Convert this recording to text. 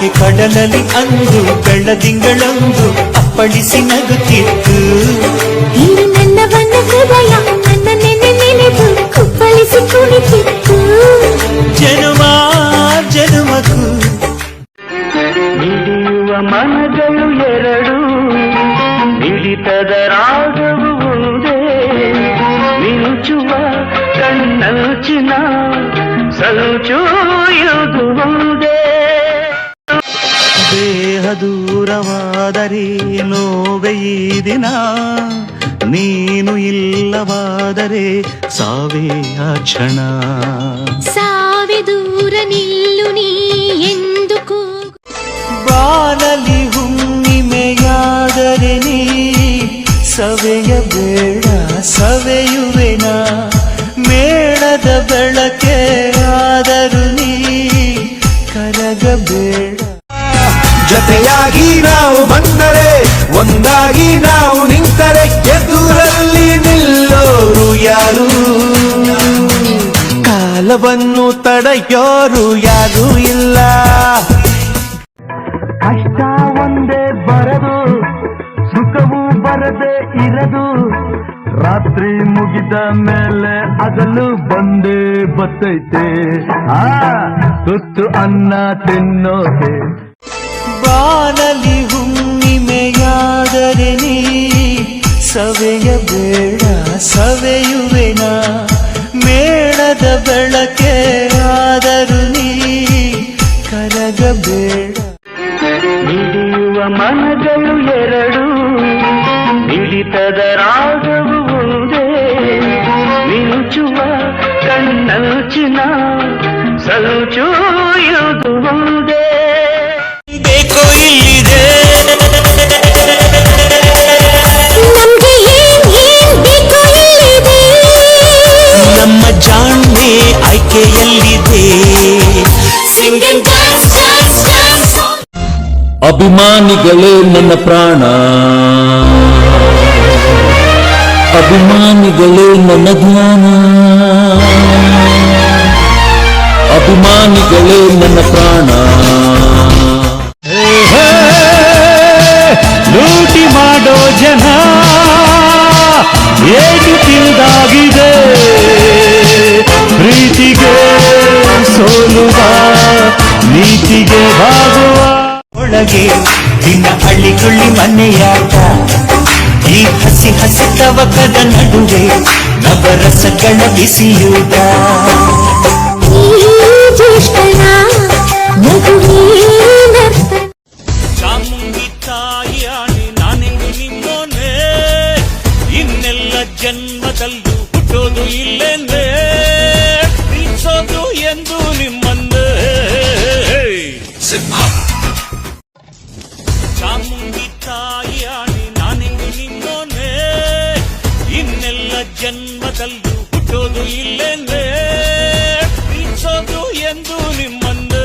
ಆಕೆ ಕಡಲಲ್ಲಿ ಅಂದು ಬೆಳ್ಳದಿಂಗಳೊಂದು ಅಪ್ಪಳಿಸಿ ನಗುತ್ತಿತ್ತು. ಇದು ನನ್ನವನ್ನ ಹೃದಯ ನನ್ನ ನೆನೆದು ಕುಪ್ಪಳಿಸಿ ಕುಣಿತಿತ್ತು. ಜನುಮ ಜನುಮಕ್ಕೂ ಮಿಡಿಯುವ ಮನಗಳು ಎರಡು, ಮಿಡಿತದ ರಾಗವು ಒಂದೇ, ಮಿಂಚುವ ಕಣ್ಣಂಚಿನ ಸಂಚು ಇದು ಒಂದೇ. ದೇಹ ದೂರವಾದರೆ ನೋವೆ ಈ ದಿನ, ನೀನು ಇಲ್ಲವಾದರೆ ಸಾವೇ ಆ ಕ್ಷಣ. ಸಾವೆ ದೂರ ನಿಲ್ಲು ನೀ ಎಂದು ಕೂಗು. ಬಾನಲಿ ಹುಣ್ಣಿಮೆಯಾದರೆ ನೀ ಸವೆಯಬೇಡ ಸವೆಯುವೆನ. ಮೇಣದ ಬೆಳಕೆ ಆದರೂ ನೀ ಕರಗಬೇಡ. ಜೊತೆಯಾಗಿ ನಾವು ಬಂದರೆ, ಒಂದಾಗಿ ನಾವು ನಿಂತರೆ, ಎದುರಲ್ಲಿ ನಿಲ್ಲೋರು ಯಾರು? ಕಾಲವನ್ನು ತಡೆಯೋರು ಯಾರು ಇಲ್ಲ. ಕಷ್ಟ ಒಂದೇ ಬರದು, ಸುಖವೂ ಬರದೆ ಇರದು. ರಾತ್ರಿ ಮುಗಿದ ಮೇಲೆ ಹಗಲು ಬಂದೇ ಬತ್ತೈತೆ, ತುತ್ತು ಅನ್ನ ತಿನ್ನೋಕೆ. ಬಾನಲಿ ಹುಣ್ಣಿಮೆಯಾದರೆ ನೀ ಸವೆಯಬೇಡ ಸವೆಯುವೆನ. ಮೇಣದ ಬೆಳಕೆ ಆದರೂ ನೀ ಕರಗಬೇಡ. ಮಿಡಿಯುವ ಮನಗಳು ಎರಡು, ಮಿಡಿತದ ರಾಗವು ಒಂದೇ, ಮಿಂಚುವ ಕಣ್ಣಂಚಿನ ಸಂಚು ಇದು ಒಂದೇ. ಬೇಕೋ ಇಲ್ಲಿದೆ ನಮ್ಗೆ ಏನ್ ಬೇಕೋ ಇಲ್ಲಿದೆ. ನಮ್ಮ ಜಾಣ್ಮೆ ಆಯ್ಕೆಯಲ್ಲಿದೆ. Singing dance dance dance. ಅಭಿಮಾನಿಗಳೇ ನನ್ನ ಪ್ರಾಣ, ಅಭಿಮಾನಿಗಳೇ ನನ್ನ ಧ್ಯಾನ, ಅಭಿಮಾನಿಗಳೇ ನನ್ನ ಪ್ರಾಣ. ಲೂಟಿ ಮಾಡೋ ಜನ ಏಟು ತಿಂದಾಗಿದೆ, ಪ್ರೀತಿಗೆ ಸೋಲುವ ನೀತಿಗೆ ಭಾಗುವ. ಒಳಗೆ ದಿನ ಹಳ್ಳಿಗುಳ್ಳಿ ಮನೆಯಾಟ, ಈ ಹಸಿ ಹಸಿ ತವಕದ ನಡುವೆ ನವರಸಗಳ ಬಿಸಿಯೂಟ. ಈ ಜ್ಯೇಷ್ಠನ ಮಗುವೇ ನರ್ತನ. ಚಾಮುಂಡಿ ತಾಯಿ ಆಣೆ ನಾನೆಂದು ನಿಮ್ಮೋನೆ, ಇನ್ನೆಲ್ಲ ಜನ್ಮದಲ್ಲೂ ಹುಟ್ಟೋದು ಇಲ್ಲೇನೆ, ಪ್ರೀತಿಸೋದು ಎಂದು ನಿಮ್ಮನ್ನೇ. ಚಾಮುಂಡಿ ತಾಯಿ ಆಣೆ ನಾನೆಂದು ನಿಮ್ಮೋನೆ, ಇನ್ನೆಲ್ಲ ಜನ್ಮದಲ್ಲೂ ಹುಟ್ಟೋದು ಇಲ್ಲೇನೆ, ಪ್ರೀತಿಸೋದು ಎಂದು ನಿಮ್ಮನ್ನೇ.